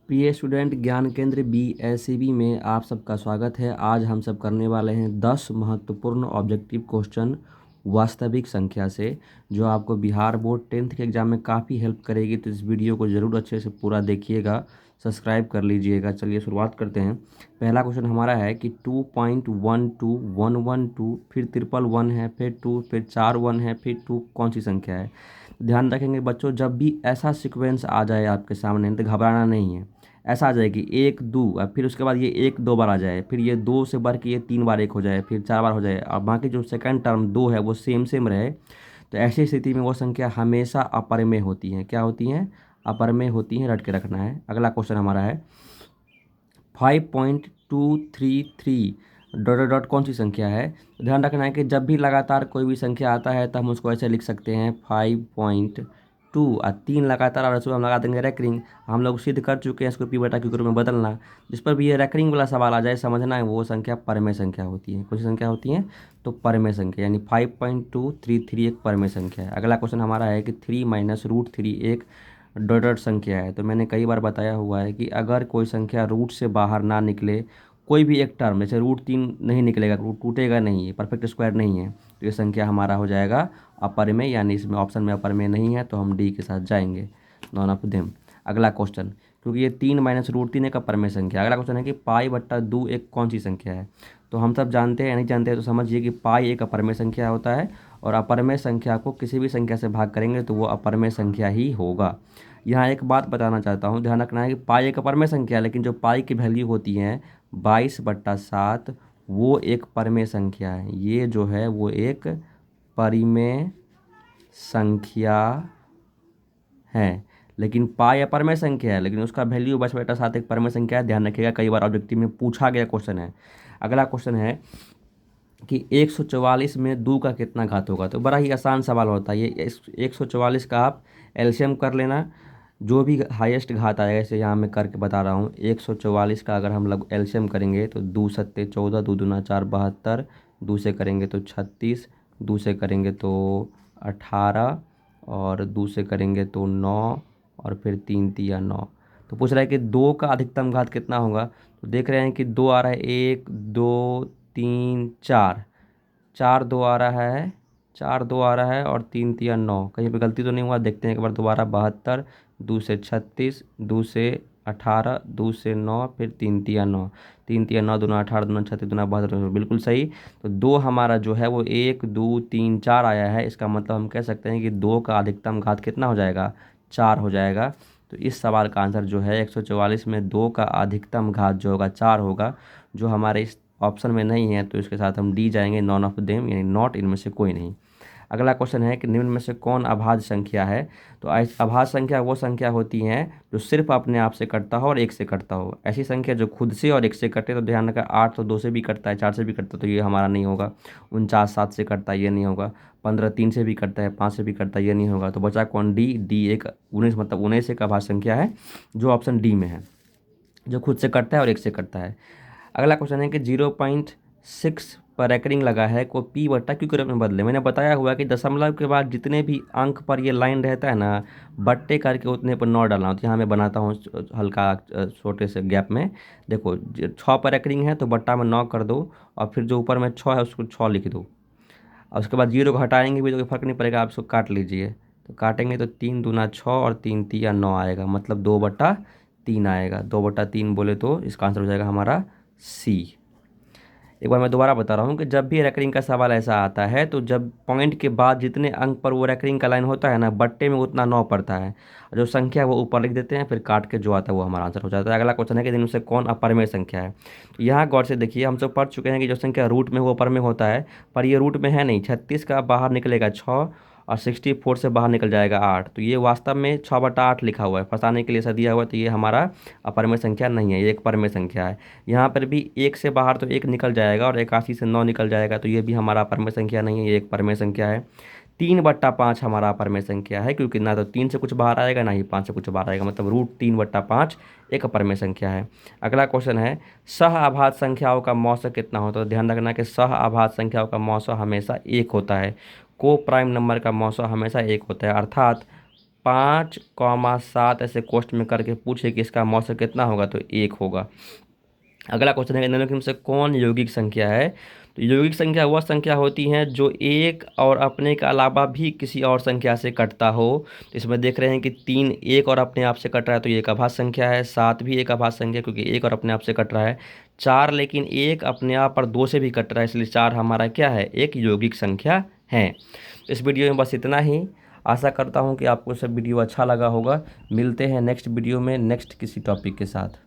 प्रिय स्टूडेंट, ज्ञान केंद्र BSCB में आप सबका स्वागत है। आज हम सब करने वाले हैं 10 महत्वपूर्ण ऑब्जेक्टिव क्वेश्चन वास्तविक संख्या से, जो आपको बिहार बोर्ड 10th के एग्जाम में काफ़ी हेल्प करेगी। तो इस वीडियो को ज़रूर अच्छे से पूरा देखिएगा, सब्सक्राइब कर लीजिएगा। चलिए शुरुआत करते हैं। पहला क्वेश्चन हमारा है कि 2.12112, फिर 111 है, फिर 2, फिर 4 1 है, फिर 2 कौन सी संख्या है। ध्यान रखेंगे बच्चों, जब भी ऐसा सीक्वेंस आ जाए आपके सामने तो घबराना नहीं है। ऐसा आ जाए कि 1 2 और फिर उसके बाद ये 1 2 बार आ जाए, फिर ये 2 से बढ़ के ये 3 बार 1 हो जाए, फिर 4 बार हो जाए और बाकी जो सेकंड टर्म 2 है वो सेम सेम रहे, तो ऐसी स्थिति में वो संख्या हमेशा अपरमेय होती हैं। क्या होती हैं? अपरमेय होती हैं। रट के रखना है। अगला क्वेश्चन हमारा है 5.233 डॉट डॉट डॉट कौन सी संख्या है। तो ध्यान रखना है कि जब भी लगातार कोई भी संख्या आता है तो हम उसको ऐसे लिख सकते हैं 5.2 और 3 लगातार और उसको हम लगा देंगे रैकरिंग। हम लोग सिद्ध कर चुके हैं इसको पी बटा क्यू के रूप में बदलना। जिस पर भी ये रैकरिंग वाला सवाल आ जाए समझना है वो संख्या परमेय संख्या होती है। कौन सी संख्या होती है? तो परमेय संख्या, यानी 5.233 एक परमेय संख्या है। अगला क्वेश्चन हमारा है कि 3 - √3 एक डॉट डॉट संख्या है। तो मैंने कई बार बताया हुआ है कि अगर कोई संख्या रूट से बाहर ना निकले, कोई भी एक टर्म, जैसे √3 नहीं निकलेगा, रूट टूटेगा नहीं है, परफेक्ट स्क्वायर नहीं है, तो ये संख्या हमारा हो जाएगा अपरमेय, यानी इसमें ऑप्शन में अपरमेय नहीं है, तो हम डी के साथ जाएंगे, नॉन ऑफ देम। अगला क्वेश्चन, क्योंकि ये 3 - √3 एक अपरमेय संख्या। अगला क्वेश्चन है कि π/2 एक कौन सी संख्या है। तो हम सब जानते हैं, नहीं जानते हैं तो समझिए कि पाई एक अपरमेय संख्या होता है और अपरमेय संख्या को किसी भी संख्या से भाग करेंगे तो वो अपरमेय संख्या ही होगा। यहाँ एक बात बताना चाहता हूँ, ध्यान रखना है कि पाई एक अपरमेय संख्या है, लेकिन जो पाई की वैल्यू होती है 22/7, वो एक परमेय संख्या है। ये जो है वो एक परिमेय संख्या है, लेकिन पाई अपरमेय संख्या है, लेकिन उसका वैल्यू 22/7 एक परमेय संख्या है। ध्यान रखिएगा, कई बार ऑब्जेक्टिव में पूछा गया क्वेश्चन है। अगला क्वेश्चन है कि 144 में 2 का कितना घात होगा। तो बड़ा ही आसान सवाल होता है ये। 144 का आप एलसीएम कर लेना, जो भी हाईएस्ट घात आएगा, जैसे यहाँ मैं करके बता रहा हूँ। 144 का अगर हम लोग एलसीएम करेंगे तो 2 सत्ते 14, 2 दूना 4 72, 2 से करेंगे तो 36, 2 से करेंगे तो 18 और 2 से करेंगे तो 9 और फिर 3 तिया 9। तो पूछ रहा है कि 2 का अधिकतम घात कितना होगा। तो देख रहे हैं कि 2 आ रहा है, 1 2 3 4, 4 2 आ रहा है, 4 2 आ रहा है और 3 तिया 9। कहीं पे गलती तो नहीं हुआ? देखते हैं एक बार दोबारा। 72, 2 से 36, 2 से 18, 2 से 9, फिर 3 तिया 9, 3 तिया 9 दूना 18, दूना 36, दूना 72, बिल्कुल सही। तो 2 हमारा जो है वो 1 2 3 4 आया है। इसका मतलब हम कह सकते हैं कि 2 का अधिकतम घात कितना हो जाएगा? 4 हो जाएगा। तो इस सवाल का आंसर जो है 144 में 2 का अधिकतम घात जो होगा 4 होगा, जो हमारे इस ऑप्शन में नहीं है। तो इसके साथ हम डी जाएंगे, नॉन ऑफ देम, यानी नॉट, इनमें से कोई नहीं। अगला क्वेश्चन है कि निम्न में से कौन अभाज्य संख्या है। तो अभाज्य संख्या वो संख्या होती है जो सिर्फ अपने आप से कटता हो और 1 से कटता हो। ऐसी संख्या जो खुद से और 1 से कटे, तो ध्यान रखा, 8 तो 2 से भी कटता है, 4 से भी कटता है, तो ये हमारा नहीं होगा। 49 7 से कटता है, ये नहीं होगा। 15 3 से भी कटता है, 5 से भी कटता है, ये नहीं होगा। तो बचा कौन? डी। डी एक 19, मतलब 19 एक अभाज्य संख्या है, जो ऑप्शन डी में है, जो खुद से कटता है और 1 से कटता है। अगला क्वेश्चन है कि 0.6 पर रैकरिंग लगा है को p/q के रूप में बदले। मैंने बताया हुआ कि दशमलव के बाद जितने भी अंक पर ये लाइन रहता है ना, बट्टे करके उतने पर 9 डालना। तो यहाँ मैं बनाता हूँ हल्का छोटे से गैप में। देखो 6 पर रैकरिंग है तो बट्टा में 9 कर दो, और फिर जो ऊपर में 6 है उसको 6 लिख दो, और उसके बाद 0 को हटाएंगे भी तो कोई फर्क नहीं पड़ेगा, आप इसको काट लीजिए। तो काटेंगे तो 3 दूना 6 और 3 तिया 9 आएगा, मतलब 2/3 आएगा। 2/3 बोले तो इसका आंसर हो जाएगा हमारा सी। एक बार मैं दोबारा बता रहा हूँ कि जब भी रैकरिंग का सवाल ऐसा आता है, तो जब पॉइंट के बाद जितने अंक पर वो रैकरिंग का लाइन होता है ना, बट्टे में उतना 9 पड़ता है, और जो संख्या है वो ऊपर लिख देते हैं, फिर काट के जो आता है वो हमारा आंसर हो जाता है। अगला क्वेश्चन है कि इनमें से कौन अपरमेय संख्या है। तो यहाँ गौर से देखिए, हम सब पढ़ चुके हैं कि जो संख्या रूट में वो अपरमेय होता है, पर ये रूट में है नहीं। 36 का बाहर निकलेगा 6 और 64 से बाहर निकल जाएगा 8, तो ये वास्तव में 6/8 लिखा हुआ है, फंसाने के लिए ऐसा दिया हुआ है। तो ये हमारा अपरमेय संख्या नहीं है, ये एक परमेय संख्या है। यहाँ पर भी 1 से बाहर तो 1 निकल जाएगा और 81 से 9 निकल जाएगा, तो ये भी हमारा परमेय संख्या नहीं है, ये एक परमेय संख्या है। 3/5 हमारा परमेय संख्या है, क्योंकि ना तो 3 से कुछ बाहर आएगा ना ही 5 से कुछ बाहर आएगा, मतलब √3/5 एक परमेय संख्या है। अगला क्वेश्चन है सह अभाज्य संख्याओं का मौसा कितना होता है। तो ध्यान रखना कि सह अभाज्य संख्याओं का मौसा हमेशा 1 होता है। को प्राइम नंबर का मौसा हमेशा 1 होता है, अर्थात 5,7 ऐसे क्वेश्चन में करके पूछे कि इसका मौसम कितना होगा, तो 1 होगा। अगला क्वेश्चन है निम्नलिखित में से कौन यौगिक संख्या है। तो यौगिक संख्या वह संख्या होती है जो एक और अपने के अलावा भी किसी और संख्या से कटता हो। तो इसमें देख रहे हैं कि 3 एक और अपने आप से कट रहा है, तो ये एक अभाज्य संख्या है। 7 भी एक अभाज्य संख्या क्योंकि एक और अपने आप से कट रहा है। 4 लेकिन एक अपने आप और 2 से भी कट रहा है, इसलिए 4 हमारा क्या है, एक यौगिक संख्या है। इस वीडियो में बस इतना ही। आशा करता हूँ कि आपको सब वीडियो अच्छा लगा होगा। मिलते हैं नेक्स्ट वीडियो में नेक्स्ट किसी टॉपिक के साथ।